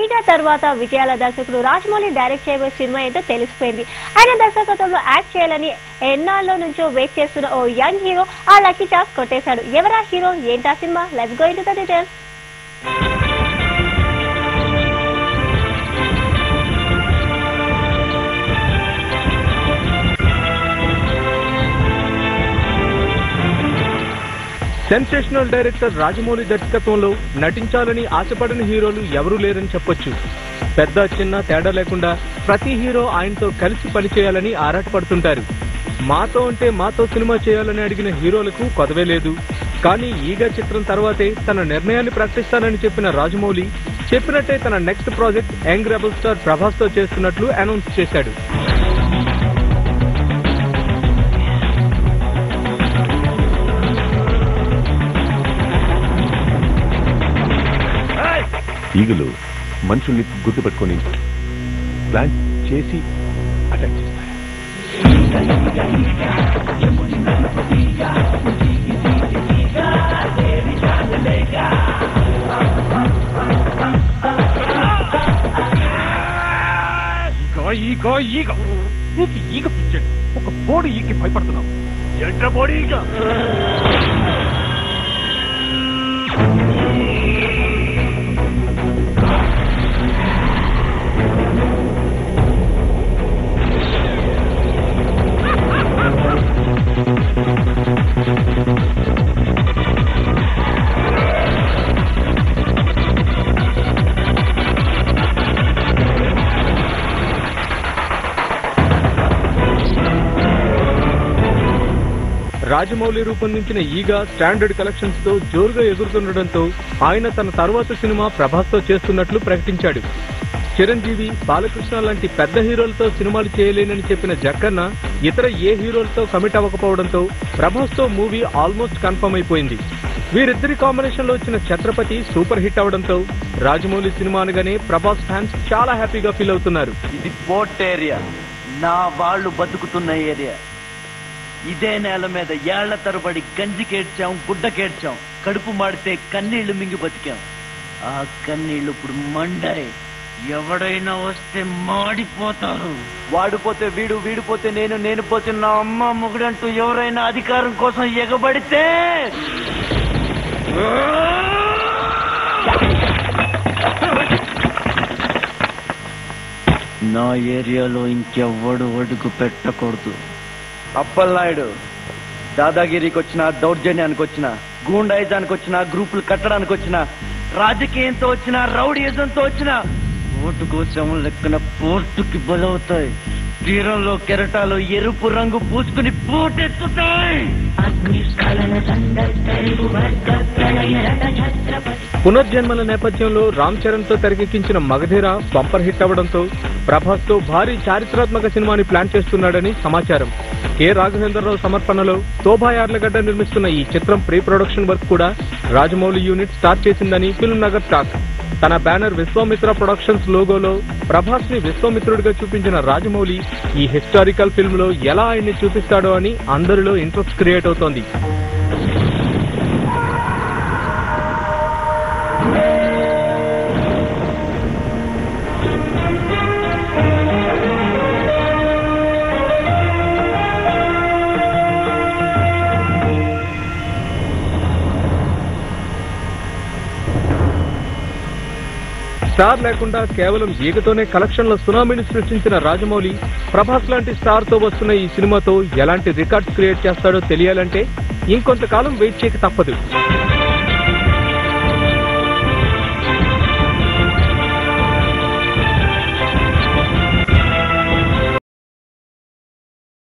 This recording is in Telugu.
ఈగ తర్వాత విజయాల దర్శకుడు రాజమౌళి డైరెక్ట్ చేయబోయే సినిమా ఏంటో తెలిసిపోయింది. ఆయన దర్శకత్వంలో యాక్ట్ చేయాలని ఎన్నాళ్ళ నుంచో వెయిట్ చేస్తున్న ఓ యంగ్ హీరో ఆ లక్కీ ఛాన్స్ కొట్టేశాడు. ఎవరా హీరో, ఏంటా cinema? Let's go into the details. Sensational director Rajamouli దర్శకత్వంలో నటించాలని ఆశపడని హీరోలు ఎవరూ లేరని చెప్పొచ్చు. పెద్ద చిన్న తేడా లేకుండా ప్రతి హీరో ఆయనతో కలిసి పనిచేయాలని ఆరాటపడుతుంటారు. మాతో అంటే మాతో సినిమా చేయాలని అడిగిన హీరోలకు కొదవే లేదు. కానీ ఈగ చిత్రం తర్వాతే తన నిర్ణయాన్ని ప్రకటిస్తానని చెప్పిన రాజమౌళి చెప్పినట్టే తన next project young rebel star Prabhas తో చేస్తున్నట్లు అనౌన్స్ చేశాడు. ఈగలు మనుషుల్ని గుర్తుపెట్టుకొని ప్లాన్ చేసి అటాక్ చేస్తాయి. ఈగ పిచ్చాడు. ఒక బోడి ఈగకి భయపడుతున్నావు. ఎంట్ర బోడి ఈగ. రాజమౌళి రూపొందించిన ఈగ స్టాండర్డ్ కలెక్షన్స్ తో జోరుగా ఎగురుతుండటంతో ఆయన తన తర్వాత సినిమా ప్రభాస్ తో చేస్తున్నట్లు ప్రకటించాడు. చిరంజీవి, బాలకృష్ణ లాంటి పెద్ద హీరోలతో సినిమాలు చేయలేనని చెప్పిన జక్కన్న ఇతర ఏ హీరోలతో కమిట్ అవ్వకపోవడంతో ప్రభాస్ తో మూవీ ఆల్మోస్ట్ కన్ఫర్మ్ అయిపోయింది. వీరిద్దరి కాంబినేషన్ లో వచ్చిన ఛత్రపతి సూపర్ హిట్ అవడంతో రాజమౌళి సినిమా అనగానే ప్రభాస్ ఫ్యాన్స్ చాలా హ్యాపీగా ఫీల్ అవుతున్నారు. ఇది పోర్ట్ ఏరియా, నా వాళ్ళు బతుకుతున్న ఏరియా. ఇదే నేల మీద ఏళ్ల తరబడి గంజికేడ్చాం, గుడ్డకేడ్చాం, కడుపు మాడితే కన్నీళ్లు మింగి బతికాం. ఆ కన్నీళ్లు ఇప్పుడు మండాయి. ఎవడైనా వస్తే మాడిపోతారు. వాడిపోతే వీడు, వీడిపోతే నేను, నేను పోతే నా అమ్మ మొగుడంటూ ఎవరైనా అధికారం కోసం ఎగబడితే నా ఏరియాలో ఇంకెవ్వడు అడుగు పెట్టకూడదు. అప్పలనాయుడు దాదాగిరికి వచ్చిన, దౌర్జన్యానికి వచ్చిన, గూండాయిజానికి వచ్చిన, గ్రూపులు కట్టడానికి వచ్చిన, రాజకీయంతో వచ్చిన, రౌడీయిజంతో వచ్చిన ఓటు కోసం లెక్కన పోర్టుకి బలవుతాయి. తీరంలో కెరటాలు ఎరుపు రంగు పూసుకుని పోటెత్తుతాయి. పునర్జన్మల నేపథ్యంలో రామ్ చరణ్ తో తెరకెక్కించిన మగధీర బంపర్ హిట్ అవడంతో ప్రభాస్ తో భారీ చారిత్రాత్మక సినిమాని ప్లాన్ చేస్తున్నాడని సమాచారం. కె రాఘవేంద్రరావు సమర్పణలో శోభా యార్లగడ్డ నిర్మిస్తున్న ఈ చిత్రం ప్రీ ప్రొడక్షన్ వర్క్ కూడా రాజమౌళి యూనిట్ స్టార్ట్ చేసిందని ఫిల్మ్ నగర్ టాక్. తన బ్యానర్ విశ్వామిత్ర ప్రొడక్షన్స్ లోగోలో ప్రభాస్ ని విశ్వామిత్రుడిగా చూపించిన రాజమౌళి ఈ హిస్టారికల్ ఫిల్మ్ లో ఎలా ఆయన్ని చూపిస్తాడో అని అందరిలో ఇంట్రెస్ట్ క్రియేట్ అవుతోంది. స్టార్ లేకుండా కేవలం ఈగతోనే కలెక్షన్ల సునామీని సృష్టించిన రాజమౌళి ప్రభాస్ లాంటి స్టార్ తో వస్తున్న ఈ సినిమాతో ఎలాంటి రికార్డ్స్ క్రియేట్ చేస్తాడో తెలియాలంటే ఇంకొంతకాలం వెయిట్ చేయక తప్పదు.